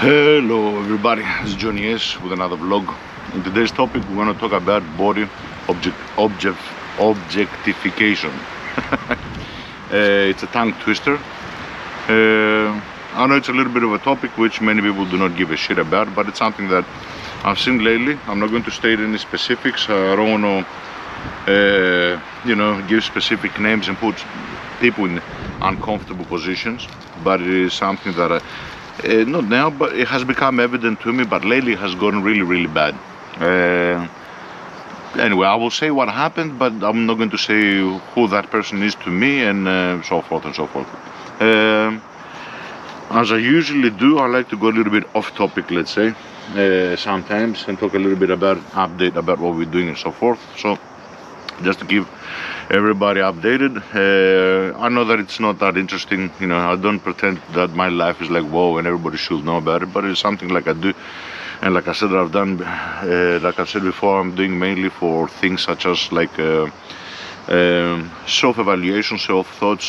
Hello everybody, it's Johnny S with another vlog. In today's topic we're going to talk about body objectification. It's a tongue twister. I know it's a little bit of a topic which many people do not give a shit about, but it's something that I've seen lately. I'm not going to state any specifics. I don't want to give specific names and put people in uncomfortable positions, but it is something that not now, but it has become evident to me, but lately it has gotten really bad. Anyway, I will say what happened, but I'm not going to say who that person is to me, and so forth and so forth. As I usually do, I like to go a little bit off topic, let's say, sometimes, and talk a little bit about update about what we're doing and so forth. So just to keep everybody updated. I know that it's not that interesting, I don't pretend that my life is like whoa and everybody should know about it, but it's something like I do, and like I said, I've done, like I said before, I'm doing mainly for things such as like self-evaluation, self-thought,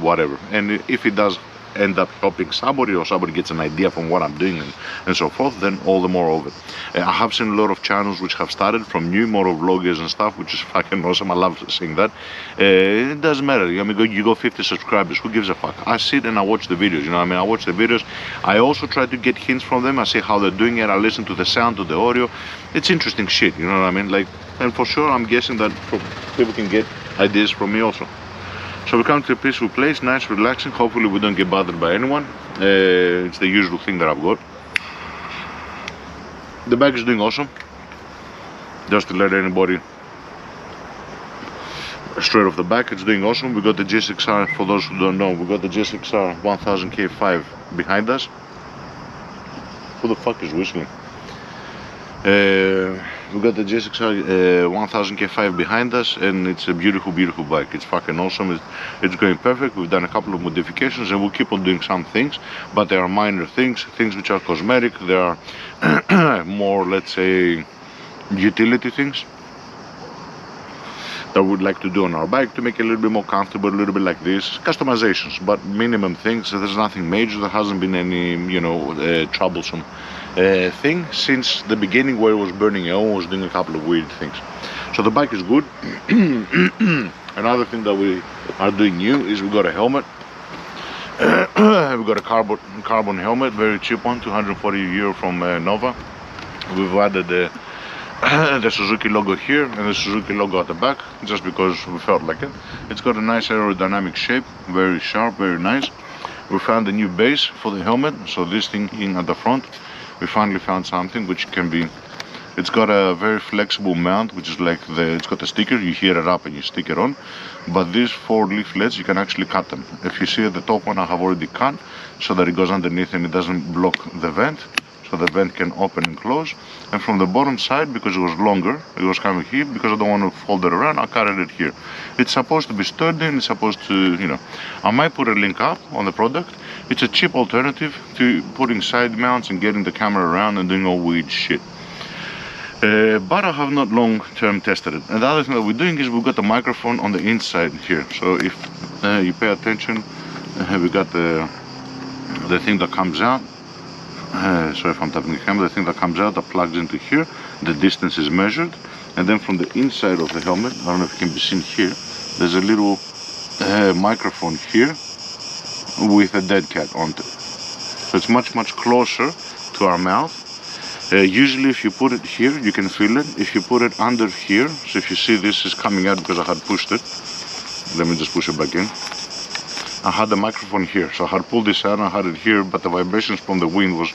whatever, and if it does end up helping somebody, or somebody gets an idea from what I'm doing and so forth, then all the more of it. I have seen a lot of channels which have started from new motor vloggers and stuff, which is fucking awesome. I love seeing that. It doesn't matter. I mean, you go 50 subscribers, who gives a fuck? I sit and I watch the videos, I watch the videos. I also try to get hints from them. I see how they're doing it. I listen to the sound, to the audio. It's interesting shit, like, and for sure I'm guessing that people can get ideas from me also. So we come to a peaceful place, nice, relaxing. Hopefully we don't get bothered by anyone. It's the usual thing that I've got. The bike is doing awesome. Just to let anybody straight off the back, it's doing awesome. We got the gsxr, for those who don't know, we got the gsxr 1000K5 behind us. Who the fuck is whistling? We got the gsxr 1000K5 behind us, and it's a beautiful bike. It's fucking awesome. It's going perfect. We've done a couple of modifications, and we'll keep on doing some things, but they are minor things which are cosmetic. They are more, let's say, utility things that we'd like to do on our bike to make it a little bit more comfortable, a little bit like this, customizations, but minimum things. So there's nothing major. There hasn't been any troublesome thing since the beginning, where it was burning. I was doing a couple of weird things. So the bike is good. Another thing that we are doing new is we got a helmet. We got a carbon helmet, very cheap one, 240 euro from Nova. We've added the Suzuki logo here and the Suzuki logo at the back, just because we felt like it. It's got a nice aerodynamic shape, very sharp, very nice. We found a new base for the helmet, so this thing in at the front, we finally found something which can be, it's got a very flexible mount, which is like it's got a sticker, you heat it up and you stick it on, but these 4 leaflets, you can actually cut them. If you see at the top one, I have already cut so that it goes underneath and it doesn't block the vent, so the vent can open and close. And from the bottom side, because it was longer, it was coming here, because I don't want to fold it around, I cut it here. It's supposed to be sturdy, and it's supposed to, I might put a link up on the product. It's a cheap alternative to putting side mounts and getting the camera around and doing all weird shit. But I have not long-term tested it. And the other thing that we're doing is we've got the microphone on the inside here. So if you pay attention, we got the thing that comes out. So if I'm tapping the camera, the thing that comes out that plugs into here, the distance is measured, and then from the inside of the helmet, I don't know if it can be seen here, there's a little microphone here with a dead cat on it. So it's much closer to our mouth. Usually if you put it here, you can feel it. If you put it under here, so if you see this is coming out because I had pushed it, let me just push it back in. I had the microphone here, so I had pulled this out and I had it here, but the vibrations from the wind was,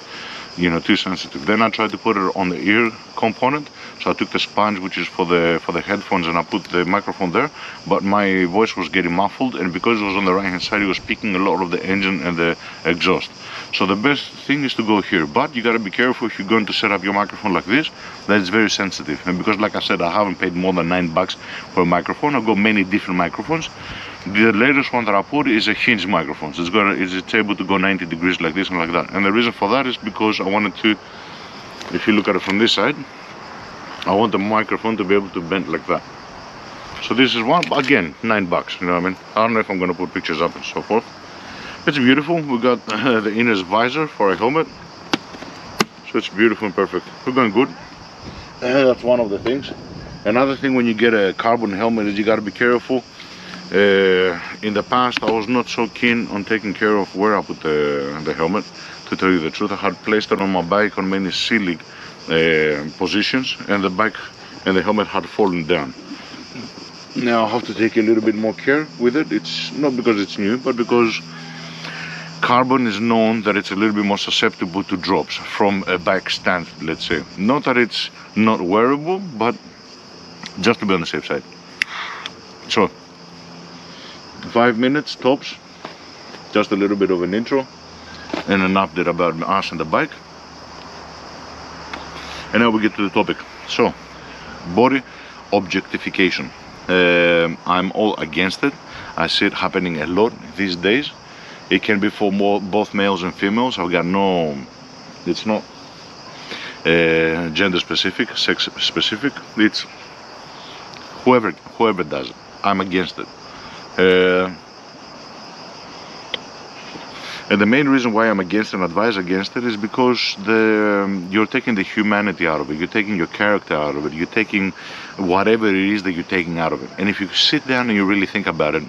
too sensitive. Then I tried to put it on the ear component, so I took the sponge, which is for the headphones, and I put the microphone there, but my voice was getting muffled, and because it was on the right hand side, it was picking a lot of the engine and the exhaust. So the best thing is to go here, but you gotta be careful if you're going to set up your microphone like this, that it's very sensitive. And because, like I said, I haven't paid more than $9 for a microphone. I've got many different microphones. The latest one that I put is a hinge microphone, so it's able to go 90 degrees like this and like that. And the reason for that is because I wanted to, if you look at it from this side, I want the microphone to be able to bend like that. So this is one, again, $9, you know what I mean? I don't know if I'm gonna put pictures up and so forth. It's beautiful. We got the inner visor for a helmet. So it's beautiful and perfect. We're going good. That's one of the things. Another thing when you get a carbon helmet is you got to be careful. In the past I was not so keen on taking care of where I put the helmet, to tell you the truth. I had placed it on my bike on many silly positions, and the bike and the helmet had fallen down. Now I have to take a little bit more care with it. It's not because it's new, but because carbon is known that it's a little bit more susceptible to drops from a bike stand, let's say. Not that it's not wearable, but just to be on the safe side. So 5 minutes tops, just a little bit of an intro and an update about us and the bike, and now we get to the topic. So, body objectification. I'm all against it. I see it happening a lot these days. It can be for both males and females. I've got no, it's not gender specific, sex specific. It's whoever does it. I'm against it. And the main reason why I'm against and advise against it is because you're taking the humanity out of it, you're taking your character out of it, you're taking whatever it is that you're taking out of it. And if you sit down and you really think about it,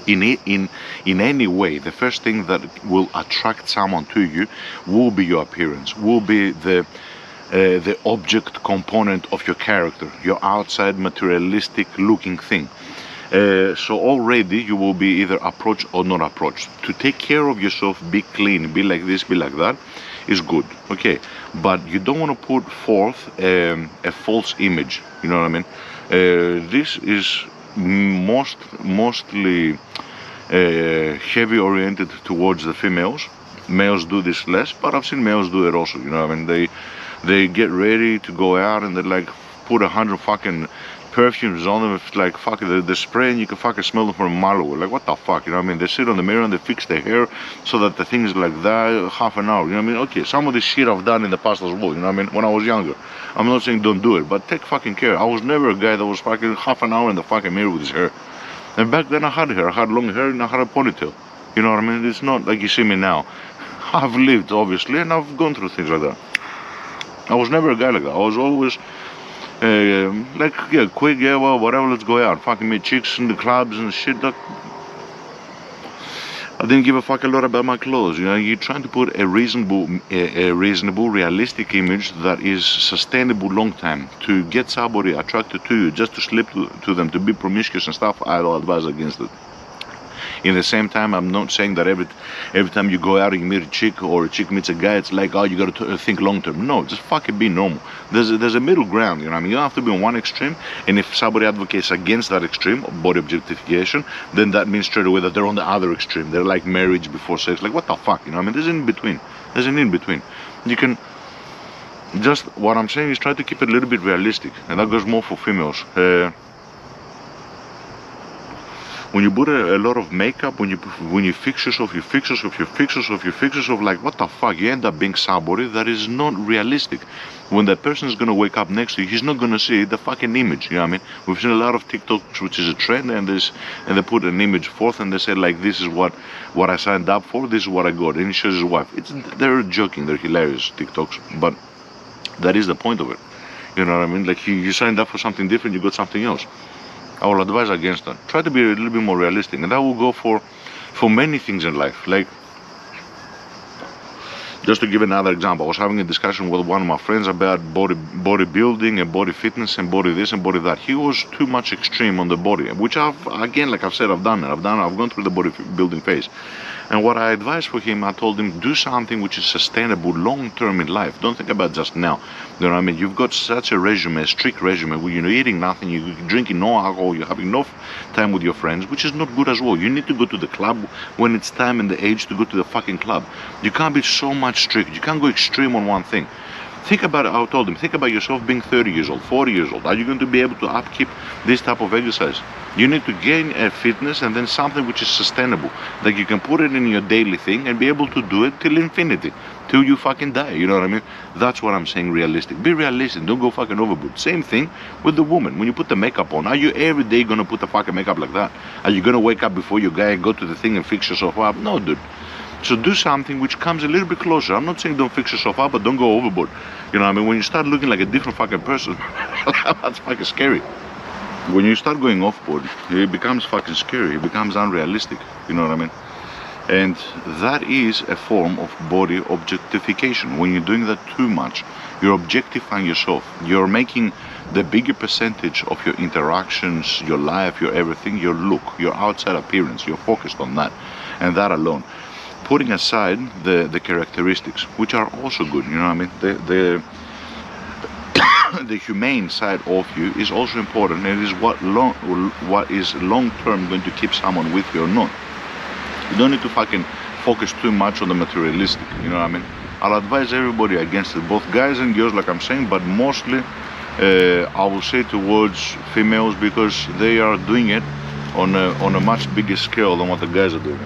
in any way, the first thing that will attract someone to you will be your appearance, will be the object component of your character, your outside materialistic looking thing. So already you will be either approached or not approached. To take care of yourself, be clean, be like this, be like that, is good, okay, but you don't want to put forth a false image, you know what I mean? This is mostly heavy oriented towards the females. Males do this less, but I've seen males do it also, you know what I mean? They get ready to go out and they like put 100 fucking perfumes on them. It's like fuck, the spray, and you can fucking smell them from a mile away. Like what the fuck, you know what I mean? They sit on the mirror and they fix their hair so that the thing is like that half an hour, you know what I mean? Okay, some of this shit I've done in the past as well, you know what I mean? When I was younger. I'm not saying don't do it, but take fucking care. I was never a guy that was fucking half an hour in the fucking mirror with his hair. And back then I had hair, I had long hair and I had a ponytail. You know what I mean? It's not like you see me now. I've lived obviously and I've gone through things like that. I was never a guy like that. I was always like, yeah, quick, yeah, well, whatever, let's go out. Fucking meet chicks in the clubs and shit. Like, I didn't give a fuck a lot about my clothes. You know, you're trying to put a reasonable, realistic image that is sustainable long time to get somebody attracted to you, just to slip to them, to be promiscuous and stuff. I will advise against it. In the same time, I'm not saying that every time you go out and you meet a chick or a chick meets a guy, it's like, oh, you got to think long term. No, just fucking be normal. There's a middle ground, you know what I mean? You don't have to be on one extreme, and if somebody advocates against that extreme, body objectification, then that means straight away that they're on the other extreme. They're like marriage before sex. Like, what the fuck, you know what I mean? There's an in-between. There's an in-between. You can, just what I'm saying is try to keep it a little bit realistic, and that goes more for females. When you put a lot of makeup, when you fix yourself, like what the fuck, you end up being somebody that is not realistic. When that person is gonna wake up next to you, he's not gonna see the fucking image. You know what I mean? We've seen a lot of TikToks, which is a trend, and they put an image forth, and they say like, this is what I signed up for, this is what I got, and he shows his wife. They're joking, they're hilarious TikToks, but that is the point of it. You know what I mean? Like you signed up for something different, you got something else. I will advise against that. Try to be a little bit more realistic, and that will go for many things in life. Like, just to give another example, I was having a discussion with one of my friends about bodybuilding and body fitness and body this and body that. He was too much extreme on the body, which like I've said, I've done it. I've gone through the bodybuilding phase. And what I advised for him, I told him, do something which is sustainable long term in life. Don't think about just now. You know what I mean? You've got such a regimen, a strict regimen, where you're eating nothing, you're drinking no alcohol, you're having no time with your friends, which is not good as well. You need to go to the club when it's time and the age to go to the fucking club. You can't be so much strict. You can't go extreme on one thing. Think about it. I told him, think about yourself being 30 years old, 40 years old. Are you going to be able to upkeep this type of exercise? You need to gain a fitness and then something which is sustainable, that you can put it in your daily thing and be able to do it till infinity, till you fucking die. You know what I mean? That's what I'm saying, realistic. Be realistic. Don't go fucking overboard. Same thing with the woman. When you put the makeup on, are you every day going to put the fucking makeup like that? Are you going to wake up before your guy and go to the thing and fix yourself up? No, dude. So do something which comes a little bit closer. I'm not saying don't fix yourself up, but don't go overboard. You know what I mean? When you start looking like a different fucking person, that's fucking scary. When you start going off-board, it becomes fucking scary. It becomes unrealistic. You know what I mean? And that is a form of body objectification. When you're doing that too much, you're objectifying yourself. You're making the bigger percentage of your interactions, your life, your everything, your look, your outside appearance. You're focused on that, and that alone. Putting aside the characteristics, which are also good. You know what I mean? The humane side of you is also important, and it is what is long term going to keep someone with you or not. You don't need to fucking focus too much on the materialistic, you know what I mean? I'll advise everybody against it, both guys and girls, like I'm saying, but mostly I will say towards females, because they are doing it on a much bigger scale than what the guys are doing.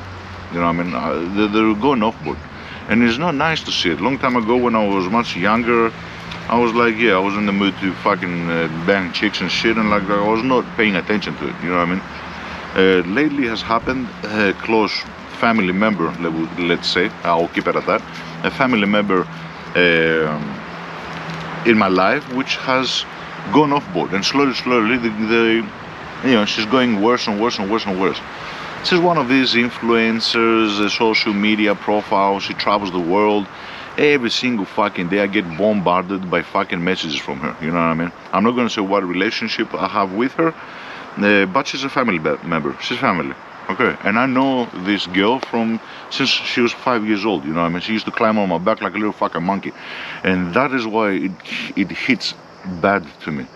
You know what I mean? They're going off-board, and it's not nice to see it. Long time ago, when I was much younger, I was like, yeah, I was in the mood to fucking bang chicks and shit, and like I was not paying attention to it, you know what I mean? Lately has happened, a close family member, let's say, I'll keep it at that, a family member in my life, which has gone off board, and slowly, you know, she's going worse and worse and worse and worse. She's one of these influencers, social media profiles. She travels the world. Every single fucking day I get bombarded by fucking messages from her, you know what I mean? I'm not gonna say what relationship I have with her, but she's a family member. She's family, okay? And I know this girl since she was 5 years old, you know what I mean? She used to climb on my back like a little fucking monkey. And that is why it hits bad to me,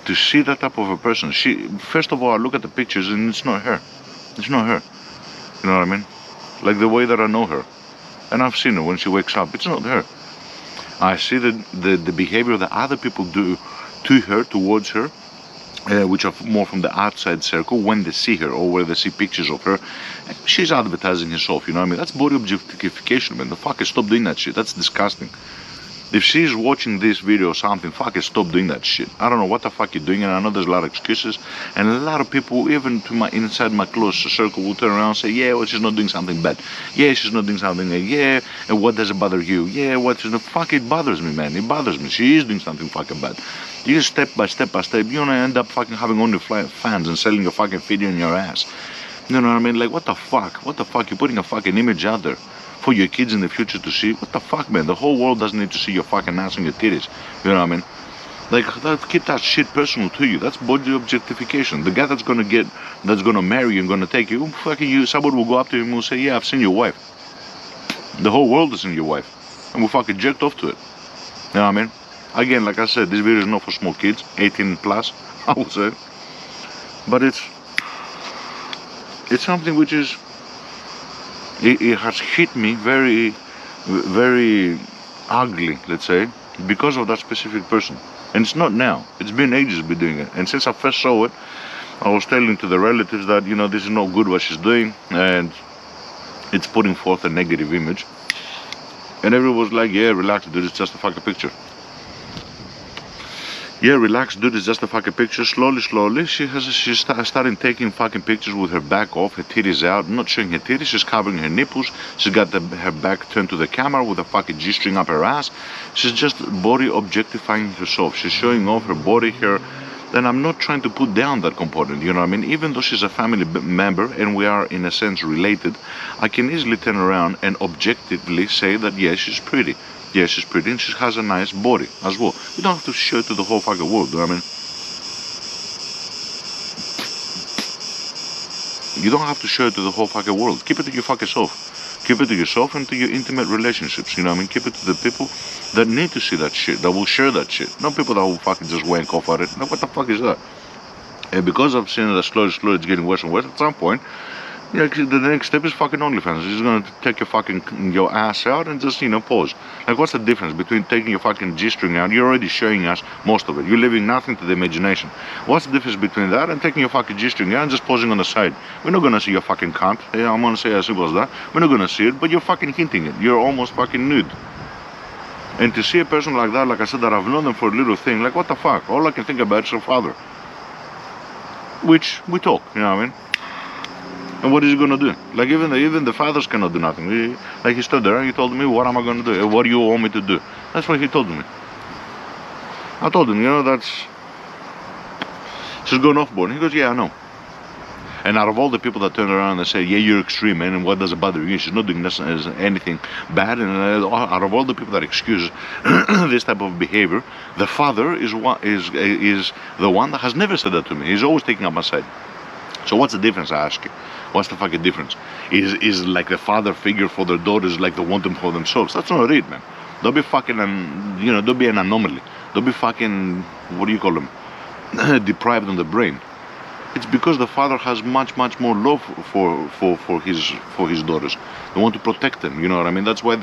to see that type of a person. First of all, I look at the pictures and it's not her. It's not her, you know what I mean? Like the way that I know her. And I've seen her when she wakes up, it's not her. I see the behavior that other people do to her, towards her, which are more from the outside circle, when they see her or where they see pictures of her. She's advertising herself, you know what I mean? That's body objectification, man. The fuck, stop doing that shit. That's disgusting. If she's watching this video or something, fuck it, stop doing that shit. I don't know what the fuck you're doing, and I know there's a lot of excuses, and a lot of people, even inside my close circle, will turn around and say, yeah, well, she's not doing something bad. Yeah, she's not doing something, yeah, and what does it bother you? Yeah, fuck, it bothers me, man, it bothers me. She is doing something fucking bad. You just step by step, you're gonna end up fucking having only fans and selling your fucking video in your ass. You know what I mean? Like, what the fuck? What the fuck? You're putting a fucking image out there for your kids in the future to see. What the fuck, man? The whole world doesn't need to see your fucking ass and your titties. You know what I mean? Like, keep that shit personal to you. That's body objectification. The guy that's gonna marry you and gonna take you, fucking you, somebody will go up to him and will say, yeah, I've seen your wife. The whole world has seen your wife. And we'll fucking jerked off to it. You know what I mean? Again, like I said, this video is not for small kids, 18 plus, I would say. But it's something which is, it has hit me very, very ugly, let's say, because of that specific person. And it's not now. It's been ages been doing it. And since I first saw it, I was telling to the relatives that, you know, this is not good what she's doing, and it's putting forth a negative image. And everyone was like, yeah, relax, dude, it's just a fucking picture. Yeah, relax, dude, it's just a fucking picture. Slowly, she's starting taking fucking pictures with her back off, her titties out, not showing her titties, she's covering her nipples. She's got her back turned to the camera with a fucking G-string up her ass. She's just body objectifying herself. She's showing off her body, then I'm not trying to put down that component, you know what I mean? Even though she's a family member and we are in a sense related, I can easily turn around and objectively say that, yeah, she's pretty. Yeah, she's pretty and she has a nice body as well. You don't have to show it to the whole fucking world, you know what I mean? You don't have to show it to the whole fucking world. Keep it to your fucking self. Keep it to yourself and to your intimate relationships, you know what I mean? Keep it to the people that need to see that shit, that will share that shit. Not people that will fucking just wank off at it. Like, what the fuck is that? And because I've seen that slowly it's getting worse and worse, at some point, yeah, the next step is fucking OnlyFans. You're just gonna take your ass out and just, you know, pose. Like, what's the difference between taking your fucking G-string out? You're already showing us most of it. You're leaving nothing to the imagination. What's the difference between that and taking your fucking G-string out and just posing on the side? We're not gonna see your fucking cunt. Yeah, I'm gonna say as simple as that. We're not gonna see it, but you're fucking hinting it. You're almost fucking nude. And to see a person like that, like I said, that I've known them for a little thing, like, what the fuck? All I can think about is her father. Which we talk, you know what I mean? And what is he gonna do? Like even the fathers cannot do nothing. He stood there and he told me, what am I gonna do? What do you want me to do? That's what he told me. I told him, you know, that's, she's going off-board. He goes, yeah, I know. And out of all the people that turn around and say, yeah, you're extreme, man, and what does it bother you? She's not doing anything bad. And out of all the people that excuse this type of behavior, the father is the one that has never said that to me. He's always taking up my side. So what's the difference, I ask you? What's the fucking difference? Is like the father figure for their daughters like they want them for themselves? That's not it, man. Don't be fucking, don't be an anomaly. Don't be fucking, what do you call them? Deprived on the brain. It's because the father has much more love for his daughters. They want to protect them. You know what I mean? That's why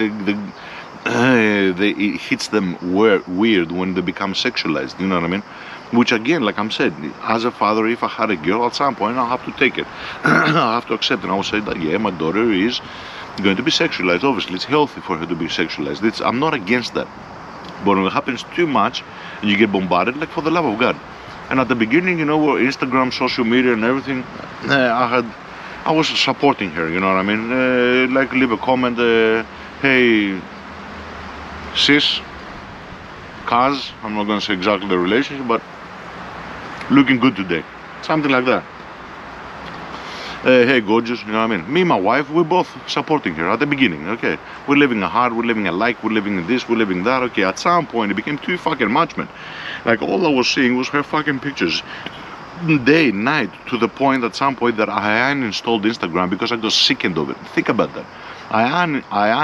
it hits them weird when they become sexualized. You know what I mean? Which again, like I'm said, as a father, if I had a girl, at some point I'll have to take it. I'll have to accept it. I will say that yeah, my daughter is going to be sexualized. Obviously, it's healthy for her to be sexualized. I'm not against that. But when it happens too much, and you get bombarded, like for the love of God. And at the beginning, you know, Instagram, social media, and everything, I was supporting her. You know what I mean? Like leave a comment, hey, sis, cuz, I'm not gonna say exactly the relationship, but looking good today, something like that. Hey, gorgeous, you know what I mean? Me and my wife, we're both supporting her at the beginning, okay? We're living a hard, we're living a like, we're living this, we're living that, okay? At some point, it became too fucking much, man. Like, all I was seeing was her fucking pictures, day, night, to the point at some point that I uninstalled Instagram because I got sickened of it. Think about that. I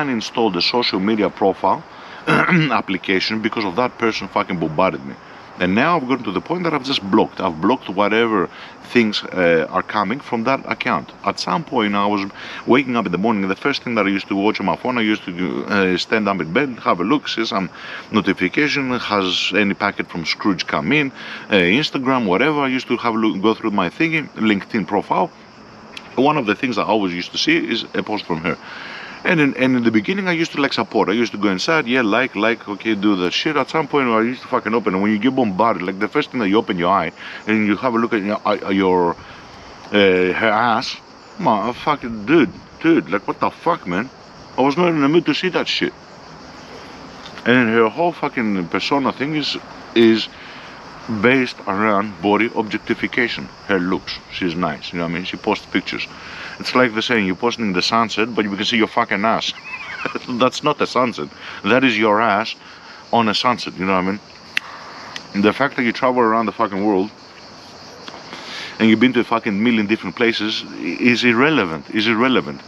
uninstalled the social media profile application because of that person fucking bombarded me. And now I've gotten to the point that I've just blocked. I've blocked whatever things are coming from that account. At some point, I was waking up in the morning. The first thing that I used to watch on my phone, I used to stand up in bed, have a look, see some notification, has any packet from Scrooge come in, Instagram, whatever. I used to have a look, go through my thingy, LinkedIn profile. One of the things I always used to see is a post from her. And in the beginning, I used to like support. I used to go inside, yeah, like, okay, do the shit. At some point, I used to fucking open. And when you get bombarded, like the first thing that you open your eye and you have a look at her ass, man, fucking dude, like what the fuck, man? I was not in the mood to see that shit. And her whole fucking persona thing is based around body objectification. Her looks, she's nice, you know what I mean? She posts pictures. It's like the saying, you're posting the sunset, but you can see your fucking ass. That's not a sunset. That is your ass on a sunset, you know what I mean? And the fact that you travel around the fucking world and you've been to a fucking million different places is irrelevant.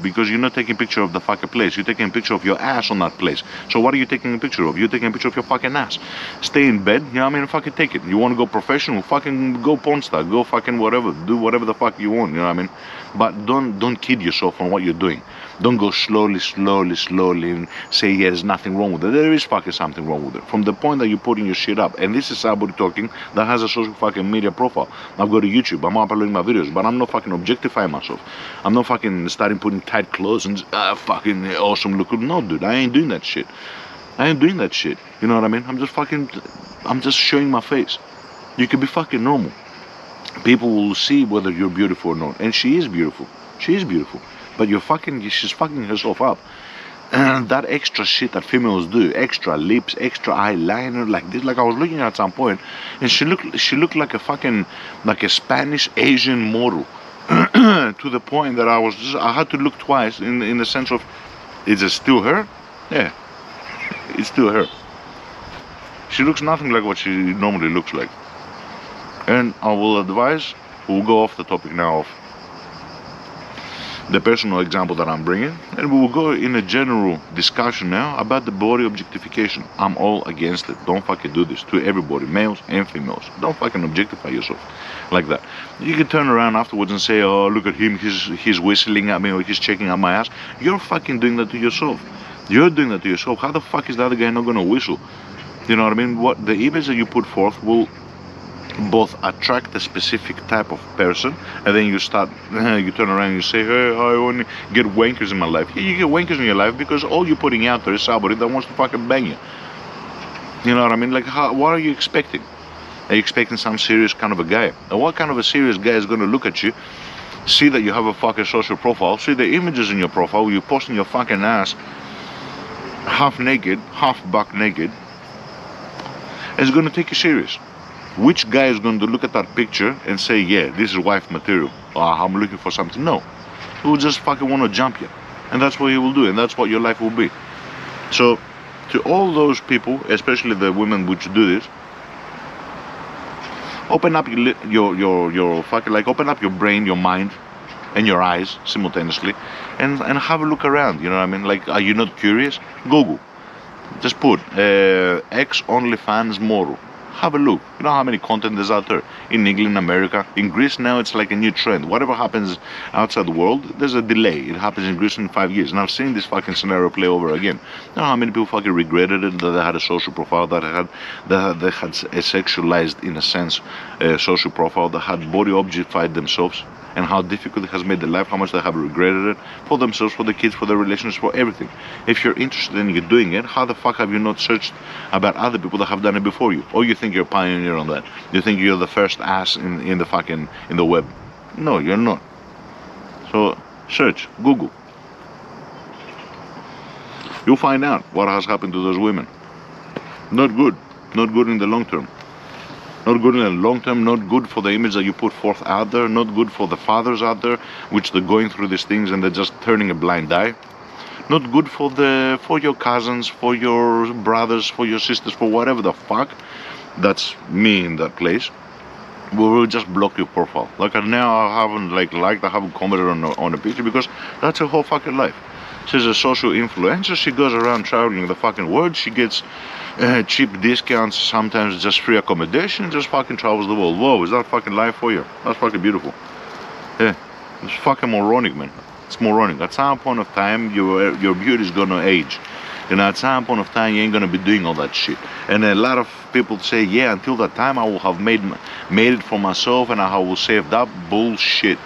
Because you're not taking a picture of the fucking place. You're taking a picture of your ass on that place. So what are you taking a picture of? You're taking a picture of your fucking ass. Stay in bed, you know what I mean? Fucking take it. You want to go professional? Fucking go porn star. Go fucking whatever. Do whatever the fuck you want, you know what I mean? But don't kid yourself on what you're doing. Don't go slowly and say, yeah, there's nothing wrong with it. There is fucking something wrong with it. From the point that you're putting your shit up. And this is somebody talking that has a social fucking media profile. I've got a YouTube. I'm uploading my videos. But I'm not fucking objectifying myself. I'm not fucking starting putting tight clothes and fucking awesome look. No, dude. I ain't doing that shit. You know what I mean? I'm just showing my face. You can be fucking normal. People will see whether you're beautiful or not. And she is beautiful. But she's fucking herself up. And that extra shit that females do, extra lips, extra eyeliner, like this. Like I was looking at some point, and she looked like a Spanish Asian model. To the point that I had to look twice in the sense of, is it still her? Yeah, it's still her. She looks nothing like what she normally looks like. And I will advise, we'll go off the topic now of the personal example that I'm bringing, and we will go in a general discussion now about the body objectification. I'm all against it. Don't fucking do this to everybody, males and females. Don't fucking objectify yourself like that. You can turn around afterwards and say, oh, look at him, he's whistling at me, or he's checking out my ass. You're fucking doing that to yourself. You're doing that to yourself. How the fuck is the other guy not gonna whistle? You know what I mean? What the image that you put forth will both attract a specific type of person, and then you turn around and you say, hey, I only get wankers in my life. Yeah, you get wankers in your life because all you're putting out there is somebody that wants to fucking bang you. You know what I mean? Like, what are you expecting? Are you expecting some serious kind of a guy? And what kind of a serious guy is going to look at you see that you have a fucking social profile, see the images in your profile, you posting your fucking ass half naked, half buck naked, it's gonna take you serious. Which guy is going to look at that picture and say, yeah, this is wife material, or I'm looking for something? No. He will just fucking want to jump you. And that's what he will do, and that's what your life will be. So, to all those people, especially the women which do this, open up your fucking, like, open up your brain, your mind, and your eyes simultaneously, and have a look around, you know what I mean? Like, are you not curious? Google. Just put X OnlyFans moto. Have a look. You know how many content there's out there in England, America, in Greece now. It's like a new trend. Whatever happens outside the world, there's a delay. It happens in Greece in 5 years, and I've seen this fucking scenario play over again. You know how many people fucking regretted it, that they had a social profile, that they had a sexualized, in a sense, social profile, that had body objectified themselves, and how difficult it has made their life, how much they have regretted it for themselves, for the kids, for their relationships, for everything. If you're interested in you doing it, how the fuck have you not searched about other people that have done it before you? Or you think you're a pioneer on that? You think you're the first ass in the web? No, you're not. So search, Google. You'll find out what has happened to those women. Not good. Not good in the long term. Not good in the long term, not good for the image that you put forth out there, not good for the fathers out there, which they're going through these things and they're just turning a blind eye. Not good for your cousins, for your brothers, for your sisters, for whatever the fuck. That's me in that place. We will just block your profile. Like now I haven't I haven't commented on a picture, because that's her whole fucking life. She's a social influencer. She goes around traveling the fucking world. She gets cheap discounts, sometimes just free accommodation, just fucking travels the world. Whoa, is that fucking life for you? That's fucking beautiful. Yeah, it's fucking moronic, man. It's moronic. At some point of time, your beauty is gonna age. And at some point of time, you ain't gonna be doing all that shit. And a lot of people say, yeah, until that time, I will have made it for myself and I will save that bullshit.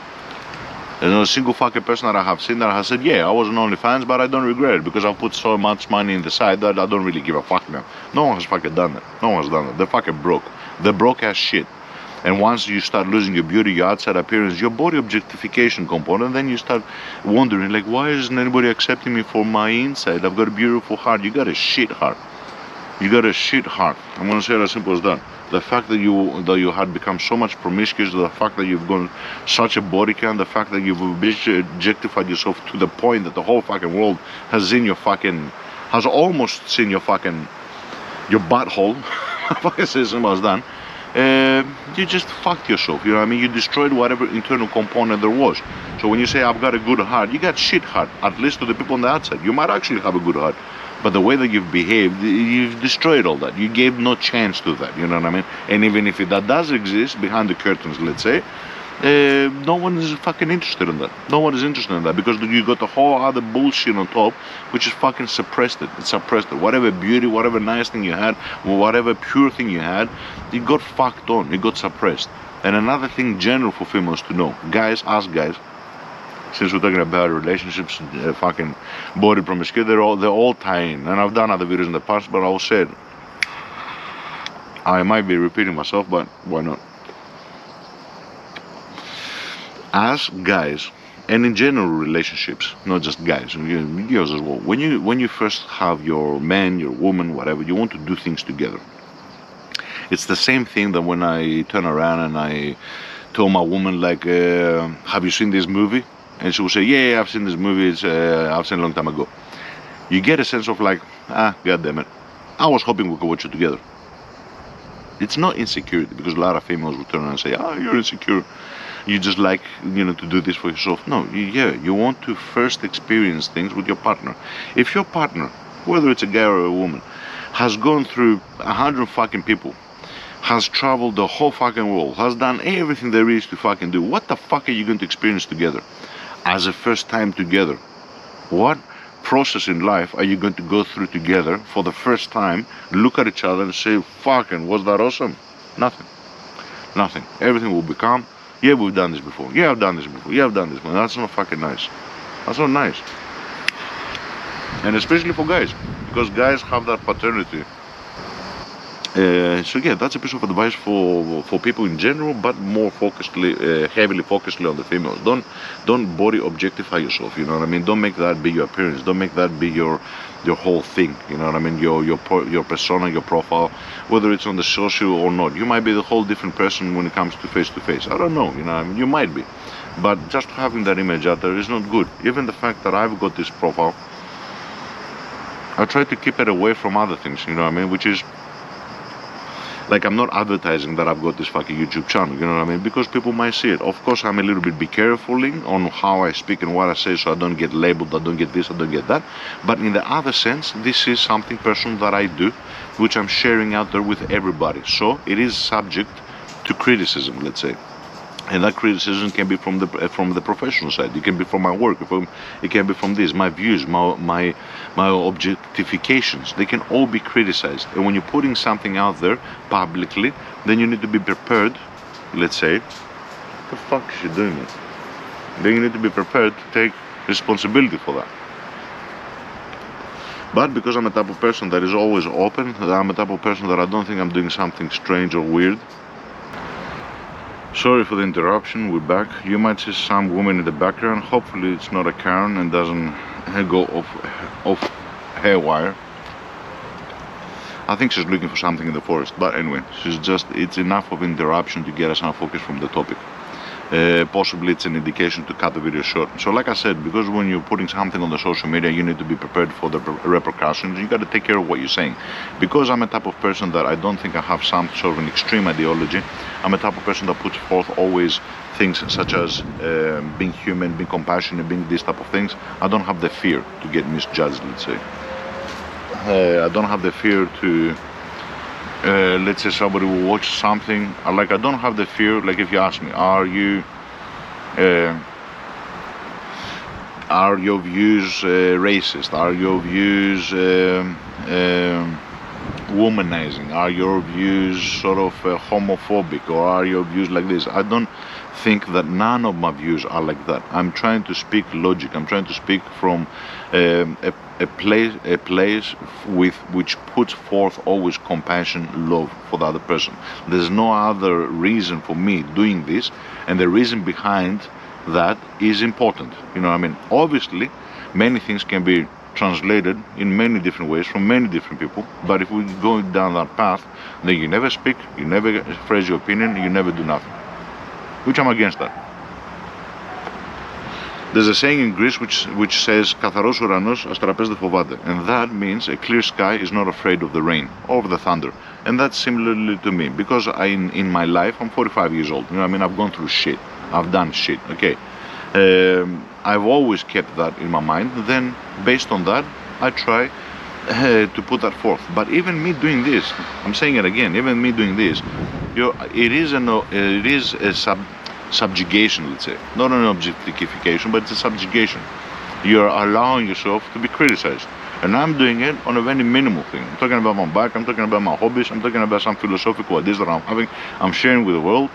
There's not a single fucking person that I have seen that has said, yeah, I was on OnlyFans, but I don't regret it because I put so much money in the side that I don't really give a fuck now. No one has fucking done that. No one's done that. They're fucking broke. They're broke as shit. And once you start losing your beauty, your outside appearance, your body objectification component, then you start wondering, like, why isn't anybody accepting me for my inside? I've got a beautiful heart. You got a shit heart. You got a shit heart. I'm gonna say it as simple as that. The fact that you had become so much promiscuous, the fact that you've gone such a body count, the fact that you've objectified yourself to the point that the whole fucking world has almost seen your butthole. If I say simple as that, you just fucked yourself. You know what I mean? You destroyed whatever internal component there was. So when you say I've got a good heart, you got shit heart. At least to the people on the outside, you might actually have a good heart. But the way that you've behaved, you've destroyed all that. You gave no chance to that, you know what I mean? And even if that does exist behind the curtains, let's say, no one is fucking interested in that. No one is interested in that, because you got the whole other bullshit on top, which is fucking suppressed it. It suppressed it. Whatever beauty, whatever nice thing you had, whatever pure thing you had, it got fucked on. It got suppressed. And another thing general for females to know, guys, us guys, since we're talking about relationships, fucking body promiscuity, they're all tying. And I've done other videos in the past, but I'll say it. I might be repeating myself, but why not? As guys, and in general relationships, not just guys, girls as well. When you first have your man, your woman, whatever, you want to do things together. It's the same thing that when I turn around and I tell my woman, like, have you seen this movie? And she will say, yeah, I've seen this movie, I've seen it a long time ago. You get a sense of like, god damn it, I was hoping we could watch it together. It's not insecurity, because a lot of females will turn around and say, you're insecure. You just like, to do this for yourself. No, you want to first experience things with your partner. If your partner, whether it's a guy or a woman, has gone through 100 fucking people, has traveled the whole fucking world, has done everything there is to fucking do, what the fuck are you going to experience together? As a first time together? What process in life are you going to go through together for the first time, look at each other and say, fucking, was that awesome? Nothing. Nothing. Everything will become, yeah, we've done this before. Yeah, I've done this before. Yeah, I've done this before. That's not fucking nice. That's not nice. And especially for guys, because guys have that paternity So yeah, that's a piece of advice for people in general, but more heavily focusedly on the females. Don't body objectify yourself. You know what I mean? Don't make that be your appearance. Don't make that be your whole thing. You know what I mean? Your persona, your profile, whether it's on the social or not. You might be the whole different person when it comes to face. I don't know. You know what I mean? You might be, but just having that image out there is not good. Even the fact that I've got this profile, I try to keep it away from other things. You know what I mean? Which is, like, I'm not advertising that I've got this fucking YouTube channel, you know what I mean? Because people might see it. Of course, I'm a little bit careful on how I speak and what I say, so I don't get labeled, I don't get this, I don't get that. But in the other sense, this is something personal that I do, which I'm sharing out there with everybody. So it is subject to criticism, let's say. And that criticism can be from the professional side. It can be from my work. It can be from this, my views, my objectifications. They can all be criticized. And when you're putting something out there publicly, then you need to be prepared. Let's say, what the fuck is she doing it? Then you need to be prepared to take responsibility for that. But because I'm a type of person that is always open, I'm a type of person that I don't think I'm doing something strange or weird. Sorry for the interruption, we're back. You might see some woman in the background. Hopefully it's not a Karen and doesn't go off haywire. I think she's looking for something in the forest, but anyway, it's enough of interruption to get us unfocused from the topic. Possibly it's an indication to cut the video short. So like I said, because when you're putting something on the social media, you need to be prepared for the repercussions. You got to take care of what you're saying. Because I'm a type of person that I don't think I have some sort of an extreme ideology. I'm a type of person that puts forth always things such as being human, being compassionate, being this type of things. I don't have the fear to get misjudged, let's say. I don't have the fear to let's say somebody will watch something, I don't have the fear. Like, if you ask me, are your views racist? Are your views womanizing? Are your views sort of homophobic? Or are your views like this? I don't think that none of my views are like that. I'm trying to speak logic. I'm trying to speak from a place with which puts forth always compassion, love for the other person. There's no other reason for me doing this, and the reason behind that is important. You know what I mean? Obviously, many things can be translated in many different ways from many different people, but if we go down that path, then you never speak, you never phrase your opinion, you never do nothing. Which I'm against that. There's a saying in Greece which says "Καθαρός ουρανός αστραπές δεν φοβάται," and that means a clear sky is not afraid of the rain or of the thunder. And that's similarly to me, because in my life, I'm 45 years old. You know what I mean? I've gone through shit. I've done shit. Okay. I've always kept that in my mind. Then, based on that, I try to put that forth. But even me doing this, I'm saying it again. Even me doing this, it is a subjugation, let's say, not an objectification, but it's a subjugation. You're allowing yourself to be criticized, and I'm doing it on a very minimal thing. I'm talking about my bike, I'm talking about my hobbies, I'm talking about some philosophical ideas that I'm having, I'm sharing with the world.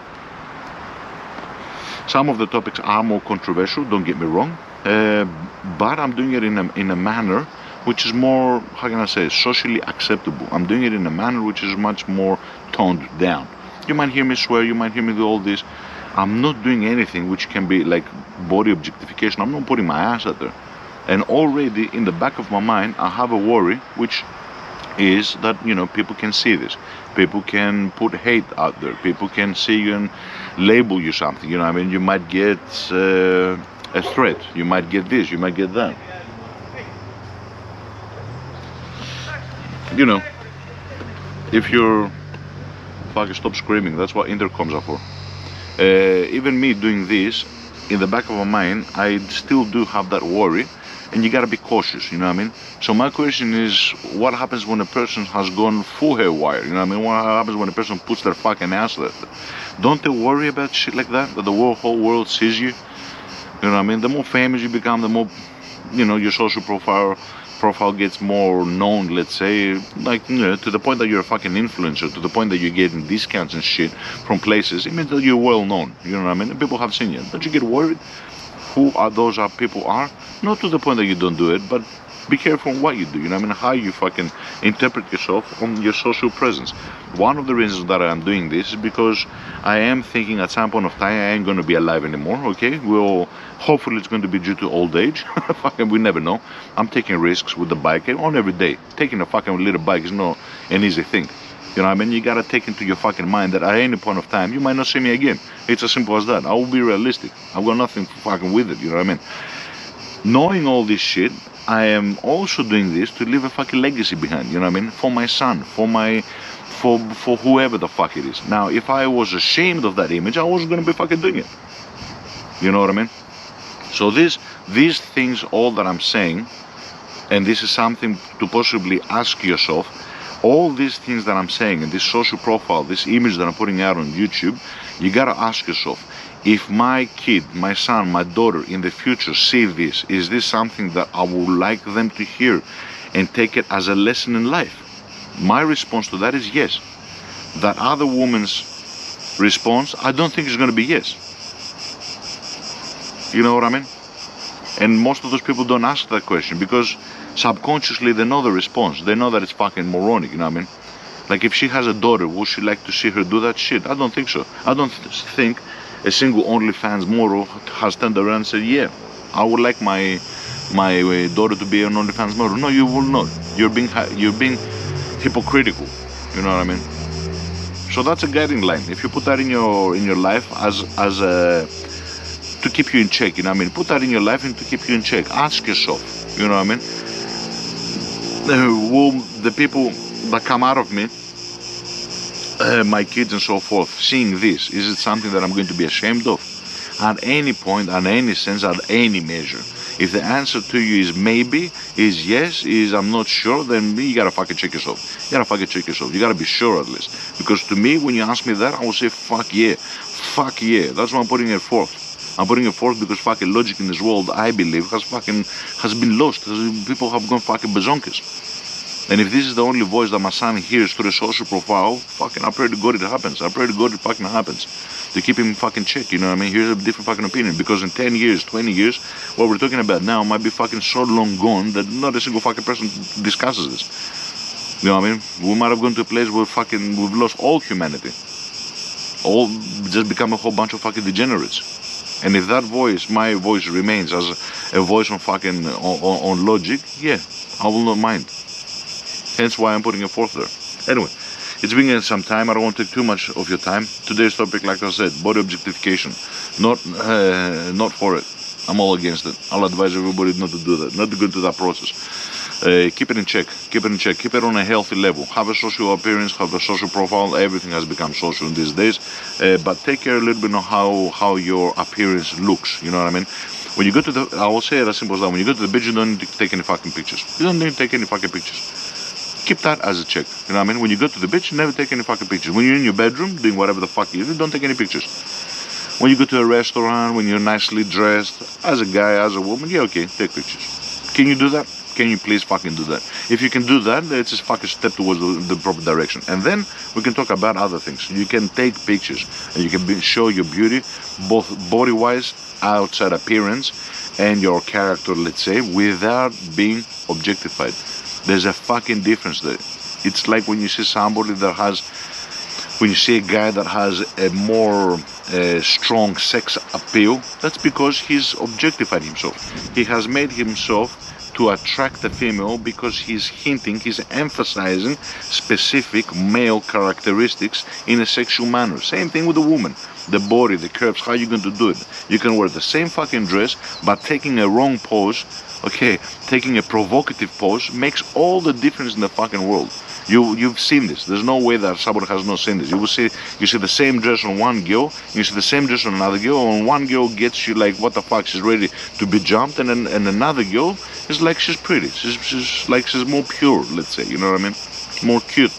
Some of the topics are more controversial, don't get me wrong, but I'm doing it in a manner which is more, how can I say, socially acceptable. I'm doing it in a manner which is much more toned down. You might hear me swear, you might hear me do all this. I'm not doing anything which can be like body objectification. I'm not putting my ass out there. And already in the back of my mind, I have a worry, which is that, you know, people can see this. People can put hate out there. People can see you and label you something. You know what I mean? You might get a threat. You might get this. You might get that. You know, if you're... Fucking stop screaming. That's what intercoms are for. Even me doing this, in the back of my mind, I still do have that worry, and you gotta be cautious, you know what I mean? So my question is, what happens when a person has gone full haywire, you know what I mean? What happens when a person puts their fucking ass there? Don't they worry about shit like that? That the whole world sees you? You know what I mean? The more famous you become, the more, you know, your social profile gets more known, let's say, like, you know, to the point that you're a fucking influencer, to the point that you're getting discounts and shit from places. It means that you're well known, you know what I mean? And people have seen you. Don't you get worried who are those people are? Not to the point that you don't do it, but Be careful on what you do, you know what I mean? How you fucking interpret yourself on your social presence. One of the reasons that I'm doing this is because I am thinking at some point of time I ain't going to be alive anymore, okay? Hopefully it's going to be due to old age. Fucking, we never know. I'm taking risks with the bike on every day. Taking a fucking little bike is not an easy thing. You know what I mean? You gotta take into your fucking mind that at any point of time you might not see me again. It's as simple as that. I will be realistic. I've got nothing fucking with it, you know what I mean? Knowing all this shit, I am also doing this to leave a fucking legacy behind, you know what I mean? For my son, for whoever the fuck it is. Now, if I was ashamed of that image, I wasn't gonna be fucking doing it. You know what I mean? So these things, all that I'm saying, and this is something to possibly ask yourself, all these things that I'm saying, and this social profile, this image that I'm putting out on YouTube, you gotta ask yourself, if my kid, my son, my daughter in the future see this, is this something that I would like them to hear and take it as a lesson in life? My response to that is yes. That other woman's response, I don't think is gonna be yes. You know what I mean? And most of those people don't ask that question because subconsciously they know the response. They know that it's fucking moronic, you know what I mean? Like if she has a daughter, would she like to see her do that shit? I don't think so. I don't think a single OnlyFans model has turned around and said, yeah, I would like my daughter to be an OnlyFans model. No, you will not. You're being hypocritical, you know what I mean? So that's a guiding line. If you put that in your life as a to keep you in check, you know what I mean? Put that in your life and to keep you in check. Ask yourself, you know what I mean? Will the people that come out of me, my kids and so forth, seeing this, is it something that I'm going to be ashamed of? At any point, at any sense, at any measure. If the answer to you is maybe, is yes, is I'm not sure, then you gotta fucking check yourself. You gotta fucking check yourself. You gotta be sure at least. Because to me, when you ask me that, I will say, fuck yeah. Fuck yeah. That's why I'm putting it forth. I'm putting it forth because fucking logic in this world, I believe, has been lost. People have gone fucking bazonkers. And if this is the only voice that my son hears through a social profile, fucking I pray to God it happens. I pray to God it fucking happens. To keep him fucking check, you know what I mean? Here's a different fucking opinion. Because in 10 years, 20 years, what we're talking about now might be fucking so long gone that not a single fucking person discusses this. You know what I mean? We might have gone to a place where we've lost all humanity. All just become a whole bunch of fucking degenerates. And if that voice, my voice, remains as a voice on fucking on logic, yeah, I will not mind. Hence why I'm putting it forth there. Anyway, it's been some time. I don't want to take too much of your time. Today's topic, like I said, body objectification. Not for it. I'm all against it. I'll advise everybody not to do that, not to go into that process. Keep it in check. Keep it in check. Keep it on a healthy level. Have a social appearance. Have a social profile. Everything has become social in these days. But take care a little bit of how your appearance looks. You know what I mean? When you go to I will say it as simple as that. When you go to the beach, you don't need to take any fucking pictures. You don't need to take any fucking pictures. Keep that as a check. You know what I mean? When you go to the beach, never take any fucking pictures. When you're in your bedroom doing whatever the fuck you do, don't take any pictures. When you go to a restaurant, when you're nicely dressed, as a guy, as a woman, yeah, okay, take pictures. Can you do that? Can you please fucking do that? If you can do that, it's just fucking step towards the proper direction. And then we can talk about other things. You can take pictures and you can show your beauty, both body-wise, outside appearance, and your character, let's say, without being objectified. There's a fucking difference there. It's like when you see somebody that has, when you see a guy that has a more strong sex appeal, that's because he's objectified himself. He has made himself to attract the female because he's hinting, he's emphasizing specific male characteristics in a sexual manner. Same thing with the woman. The body, the curves, how you going to do it? You can wear the same fucking dress, but taking a wrong pose, okay, taking a provocative pose makes all the difference in the fucking world. You've seen this. There's no way that someone has not seen this. You see the same dress on one girl, you see the same dress on another girl, and one girl gets you like, what the fuck, she's ready to be jumped, and another girl is like, she's pretty. She's like, she's more pure, let's say, you know what I mean? More cute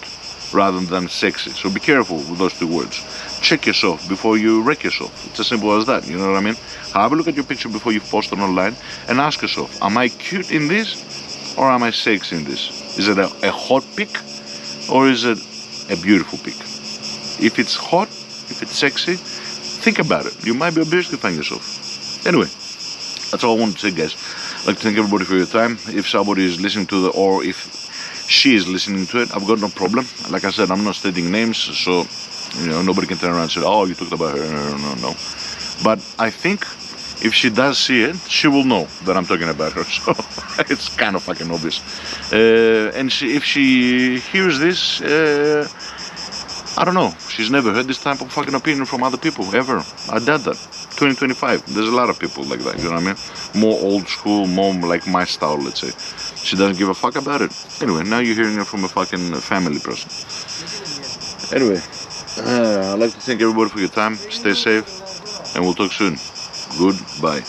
rather than sexy. So be careful with those two words. Check yourself before you wreck yourself. It's as simple as that, you know what I mean? Have a look at your picture before you post it online and ask yourself, am I cute in this or am I sexy in this? Is it a hot pic or is it a beautiful pic? If it's hot, if it's sexy, think about it. You might be objectifying yourself. Anyway, that's all I wanted to say, guys. I'd like to thank everybody for your time. If somebody is listening to or if she is listening to it, I've got no problem. Like I said, I'm not stating names, so nobody can turn around and say, "Oh, you talked about her." No. But I think if she does see it, she will know that I'm talking about her. So it's kind of fucking obvious. And if she hears this, I don't know. She's never heard this type of fucking opinion from other people ever. I doubt that. 2025. There's a lot of people like that. You know what I mean? More old school, more like my style, let's say. She doesn't give a fuck about it. Anyway, now you're hearing it from a fucking family person. Anyway, I'd like to thank everybody for your time. Stay safe, and we'll talk soon. Goodbye.